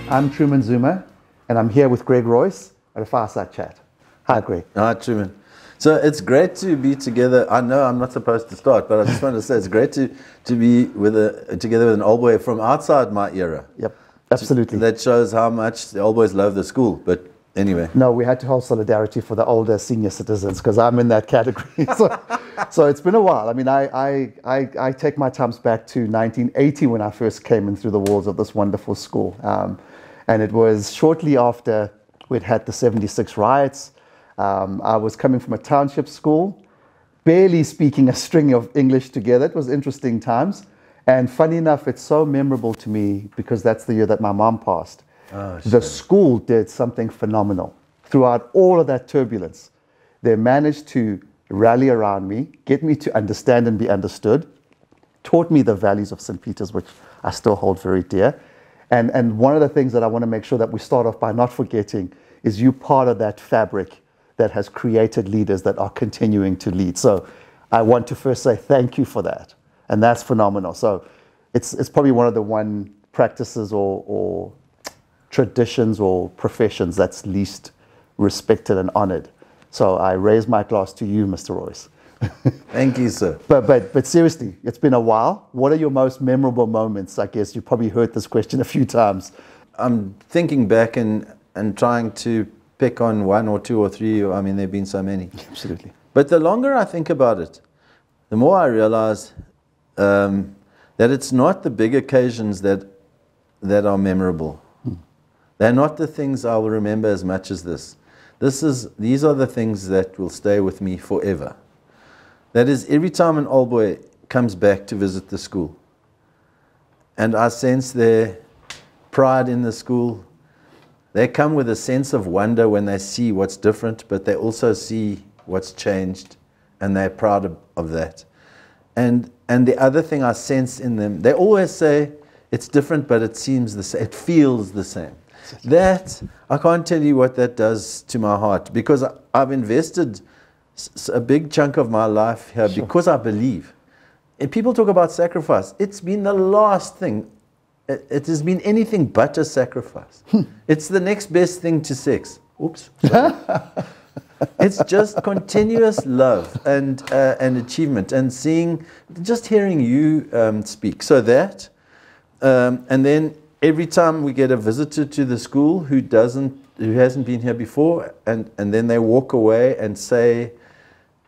I'm Trurman Zuma, and I'm here with Greg Royce at a Fireside Chat. Hi, Greg. Hi, Trurman. So it's great to be together. I know I'm not supposed to start, but I just wanted to say it's great to be together with an old boy from outside my era. Yep, absolutely. That shows how much the old boys love the school. But anyway. No, we had to hold solidarity for the older senior citizens because I'm in that category. So it's been a while. I mean, I take my times back to 1980 when I first came in through the walls of this wonderful school. And it was shortly after we'd had the 76 riots. I was coming from a township school, barely speaking a string of English together. It was interesting times. And funny enough, it's so memorable to me because that's the year that my mom passed. Oh, the school did something phenomenal. Throughout all of that turbulence, they managed to rally around me, get me to understand and be understood, taught me the values of St. Peter's, which I still hold very dear. And one of the things that I want to make sure that we start off by not forgetting is you part of that fabric that has created leaders that are continuing to lead. So I want to first say thank you for that. And that's phenomenal. So it's probably one of the practices or traditions or professions that's least respected and honored. So I raise my glass to you, Mr. Royce. Thank you, sir. But seriously, it's been a while. What are your most memorable moments? I guess you probably heard this question a few times. I'm thinking back and trying to pick on one or two or three. I mean, there have been so many. Absolutely. But the longer I think about it, the more I realize that it's not the big occasions that are memorable. They're not the things I will remember as much as this. These are the things that will stay with me forever. That is, every time an old boy comes back to visit the school, and I sense their pride in the school. They come with a sense of wonder when they see what's different, but they also see what's changed, and they're proud of that. And the other thing I sense in them, they always say it's different, but it seems the same. It feels the same. That, I can't tell you what that does to my heart, because I've invested a big chunk of my life here because I believe. And people talk about sacrifice. It's been the last thing. It has been anything but a sacrifice. It's the next best thing to sex. Oops. It's just continuous love and achievement, and just hearing you speak. So that, and then every time we get a visitor to the school who hasn't been here before, and then they walk away and say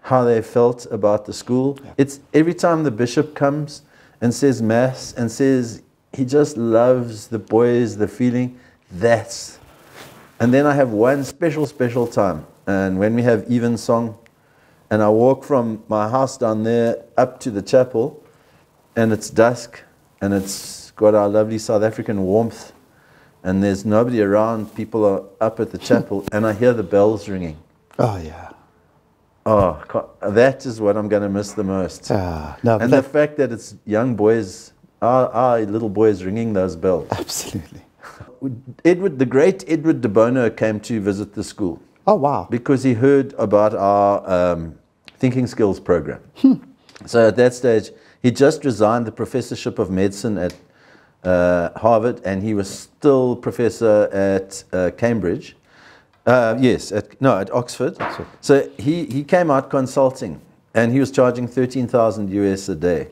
how they felt about the school. Yeah. It's every time the bishop comes and says mass and says he just loves the boys, the feeling. And then I have one special time, and when we have evensong, and I walk from my house down there up to the chapel, and it's dusk, and it's got our lovely South African warmth, and there's nobody around, people are up at the chapel, and I hear the bells ringing. Oh, yeah. Oh, that is what I'm going to miss the most. And the fact that it's young boys, our little boys ringing those bells. Absolutely. The great Edward de Bono came to visit the school. Oh, wow. Because he heard about our thinking skills program. So at that stage, he just resigned the professorship of medicine at Harvard, and he was still professor at Cambridge. At Oxford. So he came out consulting, and he was charging $13,000 a day.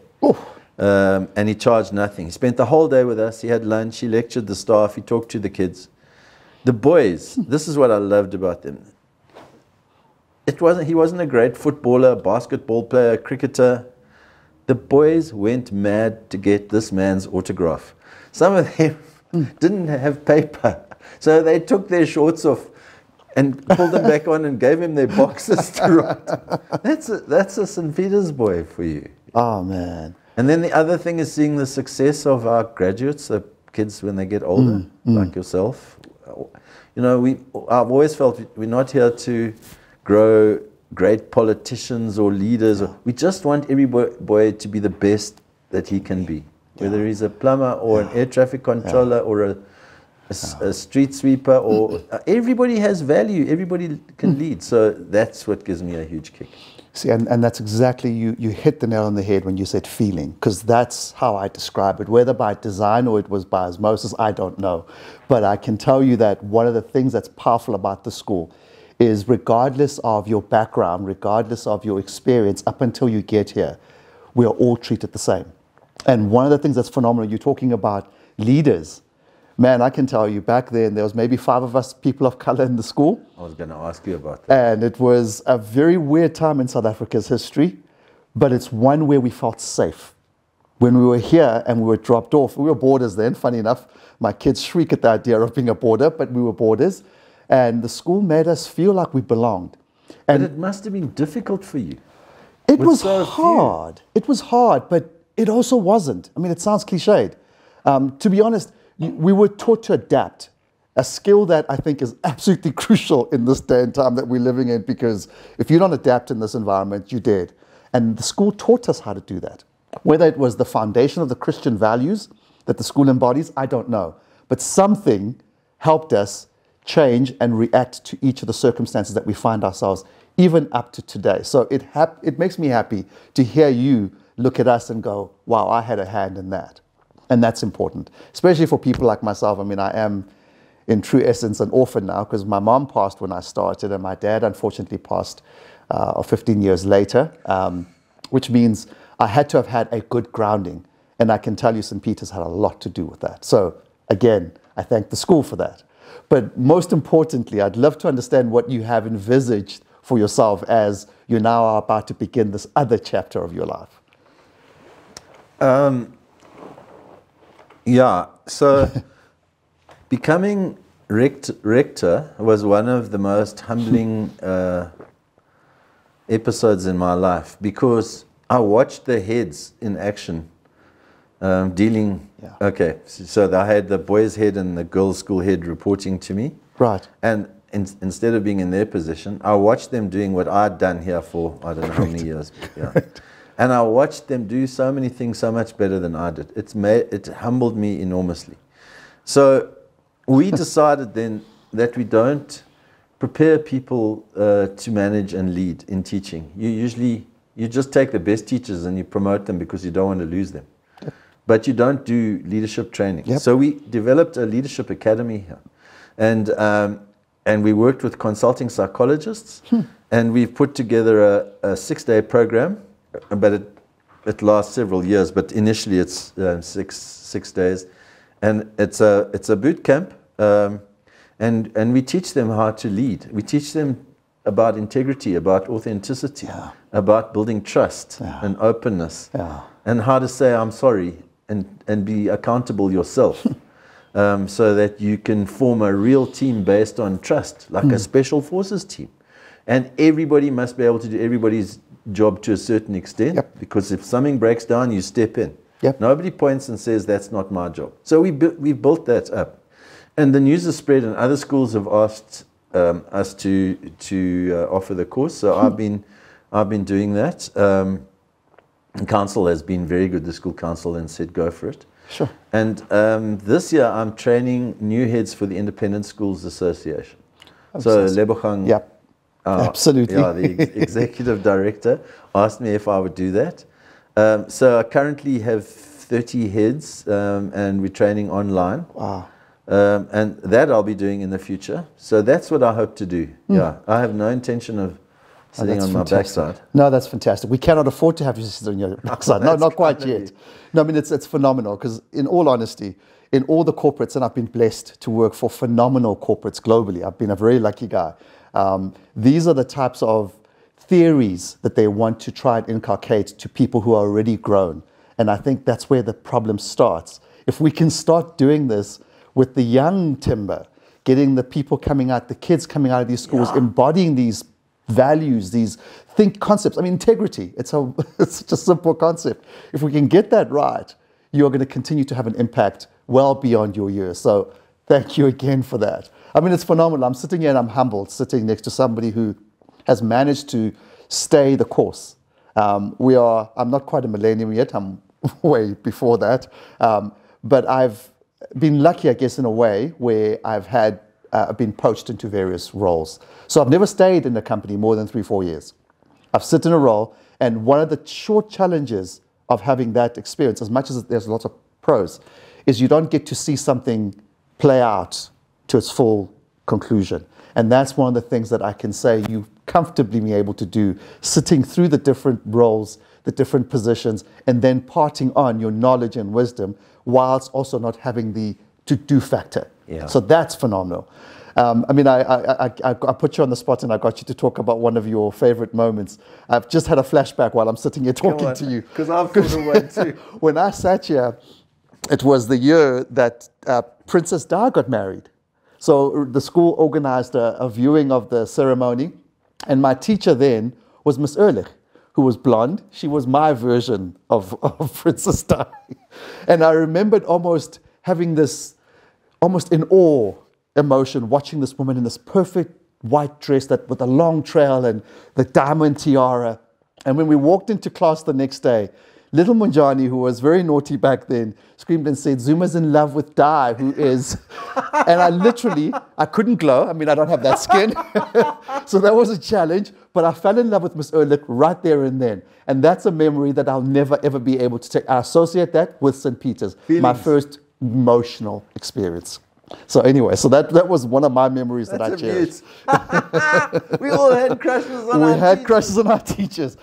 And he charged nothing. He spent the whole day with us. He had lunch. He lectured the staff. He talked to the kids. The boys, this is what I loved about them. He wasn't a great footballer, basketball player, cricketer. The boys went mad to get this man's autograph. Some of them didn't have paper, so they took their shorts off and pulled them back on and gave him their boxes to write. That's a St. Peter's boy for you. Oh, man. And then the other thing is seeing the success of our graduates, the kids when they get older, like yourself. You know, I've always felt we're not here to grow great politicians or leaders. We just want every boy to be the best that he can be. Whether he's a plumber or an air traffic controller or a street sweeper, or everybody has value. Everybody can lead. So that's what gives me a huge kick. See, and that's exactly, you hit the nail on the head when you said feeling, because that's how I describe it. Whether by design or it was by osmosis, I don't know. But I can tell you that one of the things that's powerful about the school is, regardless of your background, regardless of your experience, up until you get here, we are all treated the same. And one of the things that's phenomenal, you're talking about leaders. Man, I can tell you, back then, there was maybe 5 of us people of color in the school. I was going to ask you about that. And it was a very weird time in South Africa's history, but it's one where we felt safe. When we were here and we were dropped off, we were boarders then, funny enough. My kids shriek at the idea of being a boarder, but we were boarders. And the school made us feel like we belonged. And but it must have been difficult for you. It was hard. It was hard, but it also wasn't. I mean, it sounds cliched. To be honest, we were taught to adapt, a skill that I think is absolutely crucial in this day and time that we're living in, because if you don't adapt in this environment, you're dead. And the school taught us how to do that. Whether it was the foundation of the Christian values that the school embodies, I don't know. But something helped us change and react to each of the circumstances that we find ourselves, even up to today. So it makes me happy to hear you look at us and go, wow, I had a hand in that. And that's important, especially for people like myself. I mean, I am, in true essence, an orphan now, because my mom passed when I started, and my dad, unfortunately, passed 15 years later, which means I had to have had a good grounding. And I can tell you St. Peter's had a lot to do with that. So, again, I thank the school for that. But most importantly, I'd love to understand what you have envisaged for yourself as you now are about to begin this other chapter of your life. Yeah, so becoming rector was one of the most humbling episodes in my life, because I watched the heads in action dealing. Yeah. Okay, so I had the boys' head and the girls' school head reporting to me. Right. And instead of being in their position, I watched them doing what I'd done here for I don't know how many years. Yeah. Right. And I watched them do so many things so much better than I did. It humbled me enormously. So we decided then that we don't prepare people to manage and lead in teaching. You just take the best teachers and you promote them because you don't want to lose them. Yep. But you don't do leadership training. Yep. So we developed a leadership academy here. And we worked with consulting psychologists. And we've put together a 6-day program. But it lasts several years. But initially, it's 6 days, and it's a boot camp, and we teach them how to lead. We teach them about integrity, about authenticity, about building trust and openness, and how to say I'm sorry and be accountable yourself, so that you can form a real team based on trust, like a special forces team, and everybody must be able to do everybody's job to a certain extent, because if something breaks down, you step in. Nobody points and says that's not my job. So we built that up, and the news has spread, and other schools have asked us to offer the course. So I've been doing that. The council has been very good, the school council, and said go for it. Sure. And this year I'm training new heads for the Independent Schools Association. So Lebogang. Yep. Absolutely. Yeah, the executive director asked me if I would do that. So I currently have 30 heads, and we're training online. Wow. And that I'll be doing in the future. So that's what I hope to do. Yeah, I have no intention of sitting on my backside. No, that's fantastic. We cannot afford to have you sit on your backside. No, not quite yet. No, I mean, it's phenomenal, because in all honesty, in all the corporates, and I've been blessed to work for phenomenal corporates globally. I've been a very lucky guy. These are the types of theories that they want to try and inculcate to people who are already grown. And I think that's where the problem starts. If we can start doing this with the young timber, getting the people coming out, the kids coming out of these schools, embodying these values, these concepts. I mean, integrity, it's such a simple concept. If we can get that right, you're going to continue to have an impact well beyond your years. So thank you again for that. I mean, it's phenomenal. I'm sitting here and I'm humbled, sitting next to somebody who has managed to stay the course. I'm not quite a millennium yet. I'm way before that. But been lucky, I guess, in a way where I've been poached into various roles. So I've never stayed in a company more than 3-4 years. I've sit in a role, and one of the short challenges of having that experience, as much as there's lots of pros, is you don't get to see something play out to its full conclusion. And that's one of the things that I can say you comfortably be able to do, sitting through the different roles, the different positions, and then parting on your knowledge and wisdom, whilst also not having the to-do factor. Yeah. So that's phenomenal. I mean, I put you on the spot and I got you to talk about one of your favorite moments. I've just had a flashback while I'm sitting here talking to you. Because I've thought of one too. When I sat here, it was the year that Princess Di got married. So the school organized a viewing of the ceremony, and my teacher then was Miss Ehrlich, who was blonde. She was my version of Princess Di. And I remembered almost having this, almost in awe emotion, watching this woman in this perfect white dress with a long trail and the diamond tiara. And when we walked into class the next day, little Munjani, who was very naughty back then, screamed and said, "Zuma's in love with Di, who is..." And I couldn't glow. I mean, I don't have that skin. So that was a challenge. But I fell in love with Miss Ehrlich right there and then. And that's a memory that I'll never, ever be able to take. I associate that with St. Peter's, my first emotional experience. So anyway, so that was one of my memories that I cherish. We all had crushes on our teachers. We had crushes on our teachers.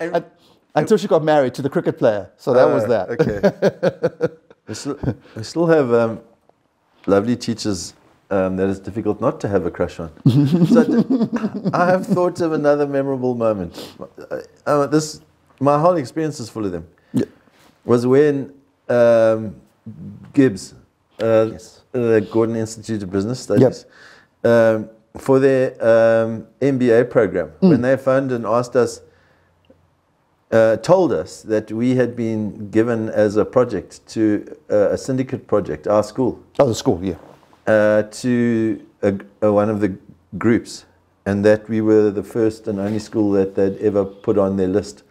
Until she got married to the cricket player. So that was that. Okay. We still have lovely teachers that it's difficult not to have a crush on. So I have thought of another memorable moment. My whole experience is full of them. Yeah. Was when Gibbs, Yes. the Gordon Institute of Business Studies, for their MBA program, when they phoned and asked us, told us that we had been given as a project to a syndicate project, our school. Oh, the school, yeah. To one of the groups, and that we were the first and only school that they'd ever put on their list,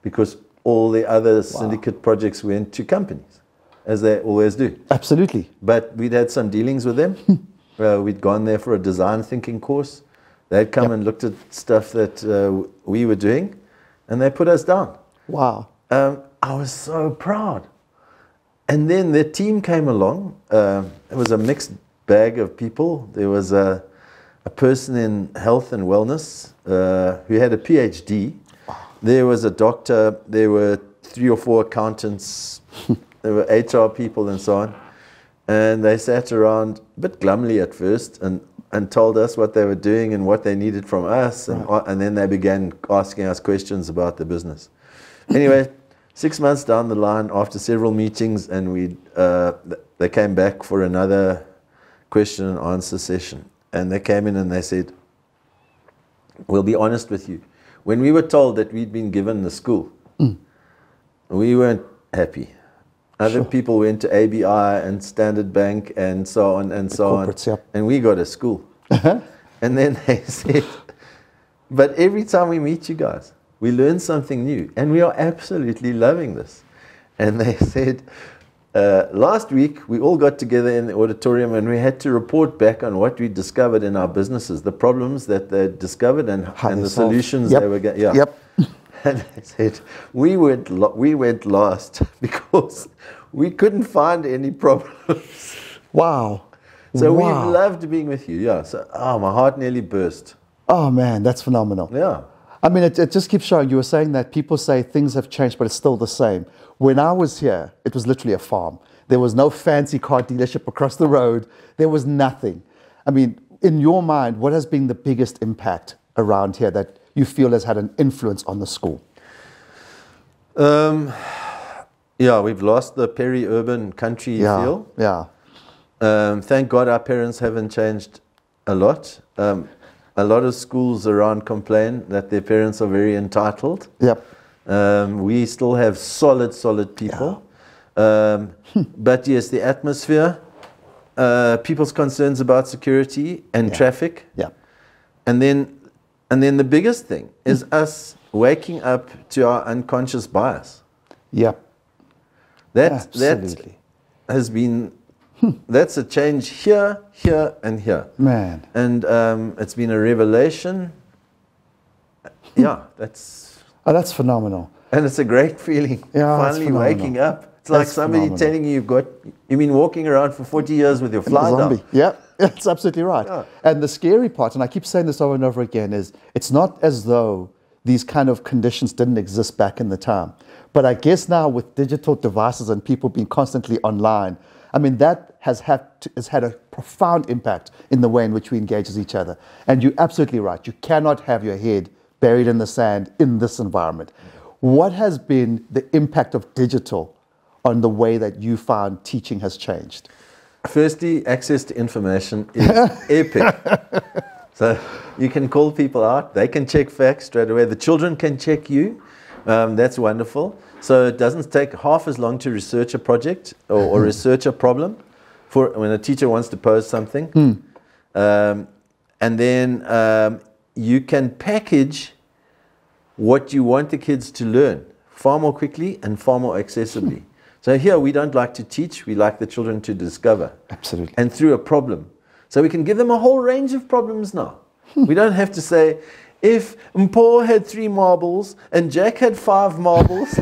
because all the other syndicate projects went to companies, as they always do. Absolutely. But we'd had some dealings with them. We'd gone there for a design thinking course. They'd come and looked at stuff that we were doing, and they put us down. Wow. I was so proud. And then the team came along. It was a mixed bag of people. There was a person in health and wellness who had a PhD. There was a doctor. There were 3 or 4 accountants. There were HR people and so on. And they sat around a bit glumly at first and told us what they were doing and what they needed from us. And then they began asking us questions about the business. Anyway, 6 months down the line, after several meetings, and they came back for another question and answer session. And they came in and they said, "We'll be honest with you. When we were told that we'd been given the school, we weren't happy. Other people went to ABI and Standard Bank and so on and so on. Yep. And we got a school." And then they said, "But every time we meet you guys, we learn something new, and we are absolutely loving this." And they said, "Last week, we all got together in the auditorium and we had to report back on what we discovered in our businesses, the problems that they discovered and the solutions they were getting." Yep. And they said, we went last because we couldn't find any problems. Wow. So we loved being with you. Yeah. So, my heart nearly burst. Oh, man, that's phenomenal. Yeah. I mean, it just keeps showing. You were saying that people say things have changed, but it's still the same. When I was here, it was literally a farm. There was no fancy car dealership across the road. There was nothing. I mean, in your mind, what has been the biggest impact around here that you feel has had an influence on the school? Yeah, we've lost the peri-urban country feel. Yeah. Thank God our parents haven't changed a lot. A lot of schools around complain that their parents are very entitled. Yep. We still have solid people. But yes, the atmosphere, people's concerns about security and traffic. Yeah. And then the biggest thing is us waking up to our unconscious bias. Yep. That has been That's a change here, here, and here. Man. And it's been a revelation. Yeah, That's phenomenal. and it's a great feeling. Yeah, finally it's waking up. It's like That's somebody phenomenal. telling you you've been walking around for 40 years with your fly down. Zombie. Yeah, that's absolutely right. Yeah. And the scary part, and I keep saying this over and over again, is it's not as though these kind of conditions didn't exist back in the time. But I guess now with digital devices and people being constantly online, I mean, that has had a profound impact in the way in which we engage with each other. And you're absolutely right. You cannot have your head buried in the sand in this environment. What has been the impact of digital on the way that you found teaching has changed? Firstly, access to information is epic. So you can call people out. They can check facts straight away. The children can check you. That's wonderful. So it doesn't take half as long to research a project or research a problem for when a teacher wants to pose something. And then you can package what you want the kids to learn far more quickly and far more accessibly. So here we don't like to teach, we like the children to discover. Absolutely. And through a problem. So we can give them a whole range of problems now. We don't have to say, if Mpo had 3 marbles and Jack had 5 marbles,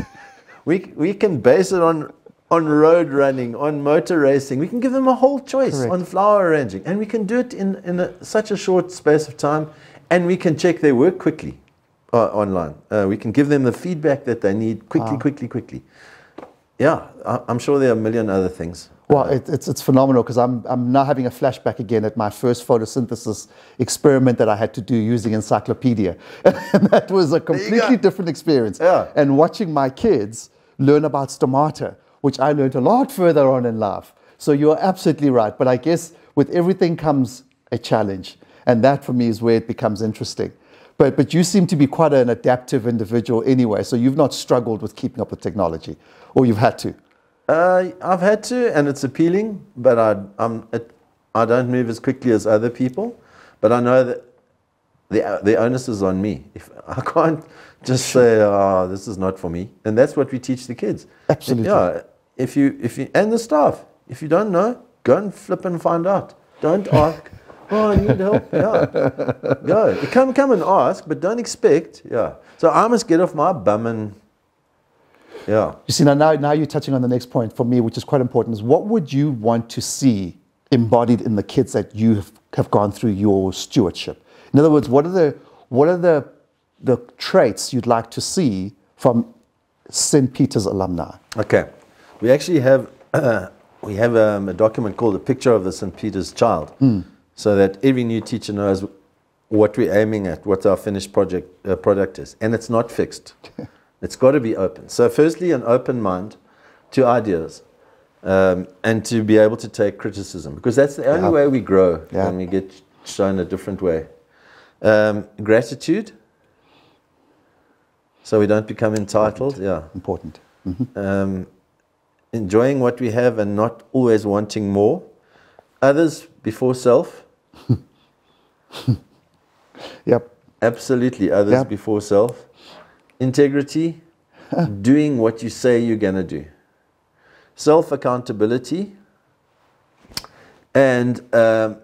we can base it on road running, on motor racing. We can give them a whole choice. Correct. On flower arranging. And we can do it in such a short space of time. And we can check their work quickly online. We can give them the feedback that they need quickly. Yeah, I'm sure there are a million other things. Well, it's phenomenal because I'm now having a flashback again at my first photosynthesis experiment that I had to do using encyclopedia. And that was a completely different experience. Yeah. And watching my kids learn about stomata, which I learned a lot further on in life. So you're absolutely right. But I guess with everything comes a challenge. And that for me is where it becomes interesting. But you seem to be quite an adaptive individual anyway. So you've not struggled with keeping up with technology, or you've had to. I've had to, and it's appealing, but I don't move as quickly as other people. But I know that the onus is on me. If I can't just say, "Oh, this is not for me," and that's what we teach the kids. Absolutely. Yeah. If you and the staff, if you don't know, go and flip and find out. Don't ask. Oh, I need help. Yeah. Go. Come and ask, but don't expect. Yeah. So I must get off my bum and. Yeah. You see, now you're touching on the next point for me, which is quite important, is what would you want to see embodied in the kids that you have gone through your stewardship? In other words, what are the traits you'd like to see from St. Peter's alumni? Okay. We actually have a document called A Picture of the St. Peter's Child, so that every new teacher knows what we're aiming at, what our finished product is. And it's not fixed. It's got to be open. So firstly, an open mind to ideas and to be able to take criticism, because that's the only way we grow when we get shown a different way. Gratitude, so we don't become entitled. Important. Enjoying what we have and not always wanting more. Others before self. Yep. Absolutely, others before self. Integrity, doing what you say you're going to do. Self-accountability, and a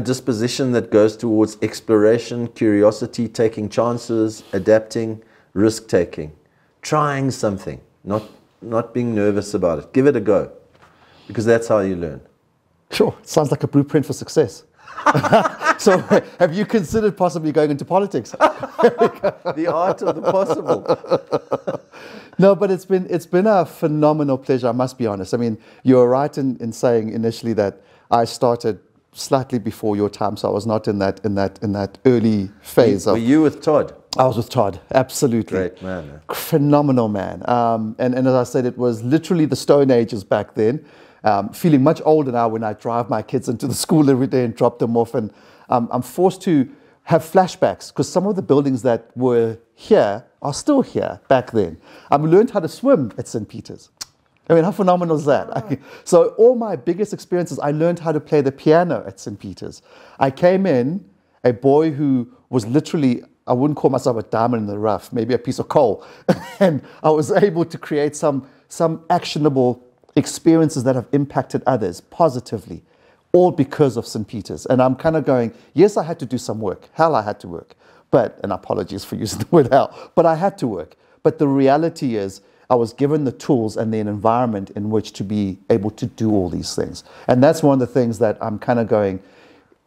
disposition that goes towards exploration, curiosity, taking chances, adapting, risk-taking, trying something, not being nervous about it. Give it a go, because that's how you learn. Sure, sounds like a blueprint for success. So have you considered possibly going into politics? The art of the possible. No, but it's been a phenomenal pleasure, I must be honest. I mean, you're right in saying initially that I started slightly before your time, so I was not in that early phase. Were you with Todd? I was with Todd, absolutely. Great man. Phenomenal man. And as I said, it was literally the Stone Ages back then. Feeling much older now when I drive my kids into the school every day and drop them off, and I'm forced to have flashbacks because some of the buildings that were here are still here back then. I've learned how to swim at St. Peter's. I mean, how phenomenal is that? So all my biggest experiences, I learned how to play the piano at St. Peter's. I came in, a boy who was literally, I wouldn't call myself a diamond in the rough, maybe a piece of coal. And I was able to create some actionable experiences that have impacted others positively, all because of St. Peter's. And I'm kind of going, yes, I had to do some work. Hell, I had to work. But, and apologies for using the word hell, but I had to work. But the reality is, I was given the tools and the environment in which to be able to do all these things. And that's one of the things that I'm kind of going,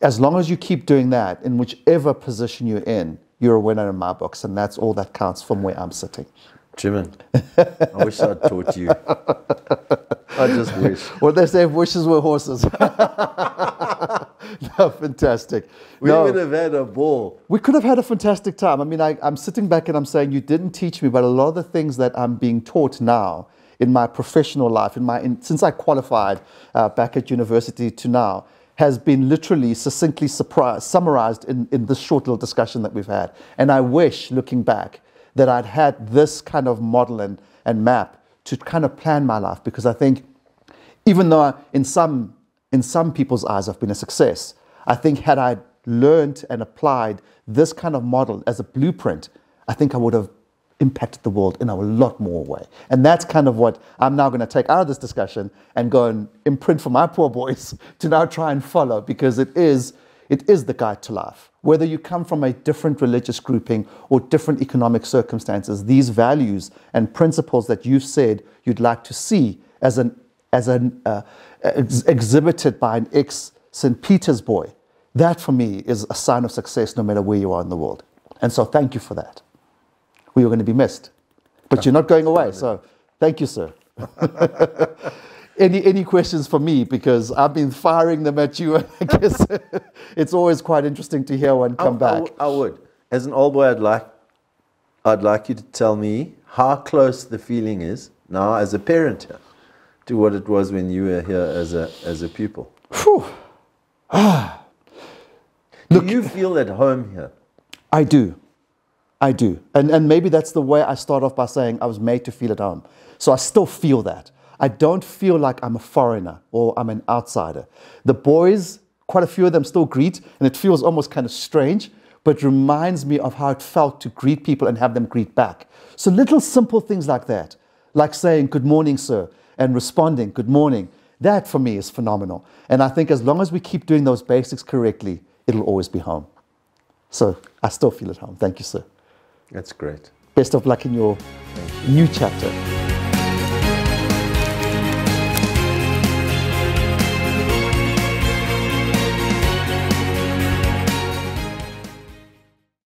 as long as you keep doing that, in whichever position you're in, you're a winner in my books. And that's all that counts from where I'm sitting. Trurman, I wish I'd taught you. I just wish. What they say, if wishes were horses. No, fantastic. We would have had a ball. We could have had a fantastic time. I mean, I'm sitting back and I'm saying, you didn't teach me, but a lot of the things that I'm being taught now in my professional life, since I qualified back at university to now, has been literally succinctly summarized in this short little discussion that we've had. And I wish, looking back, that I'd had this kind of model and map to kind of plan my life, because I think even though in some people's eyes I've been a success, I think had I learned and applied this kind of model as a blueprint, I think I would have impacted the world in a lot more way. And that's kind of what I'm now going to take out of this discussion and go and imprint for my poor boys to now try and follow, because it is the guide to life. Whether you come from a different religious grouping or different economic circumstances, these values and principles that you've said you'd like to see exhibited by an ex-St. Peter's boy, that for me is a sign of success no matter where you are in the world. And so thank you for that. We are going to be missed, but you're not going away. So thank you, sir. Any questions for me? Because I've been firing them at you. And I guess it's always quite interesting to hear one come back. I would. As an old boy, I'd like you to tell me how close the feeling is now as a parent here to what it was when you were here as a pupil. Do you feel at home here? I do. And maybe that's the way I start off by saying I was made to feel at home. So I still feel that. I don't feel like I'm a foreigner or I'm an outsider. The boys, quite a few of them still greet, and it feels almost kind of strange, but reminds me of how it felt to greet people and have them greet back. So little simple things like that, like saying, "Good morning, sir," and responding, "Good morning." That for me is phenomenal. And I think as long as we keep doing those basics correctly, it'll always be home. So I still feel at home. Thank you, sir. That's great. Best of luck in your new chapter.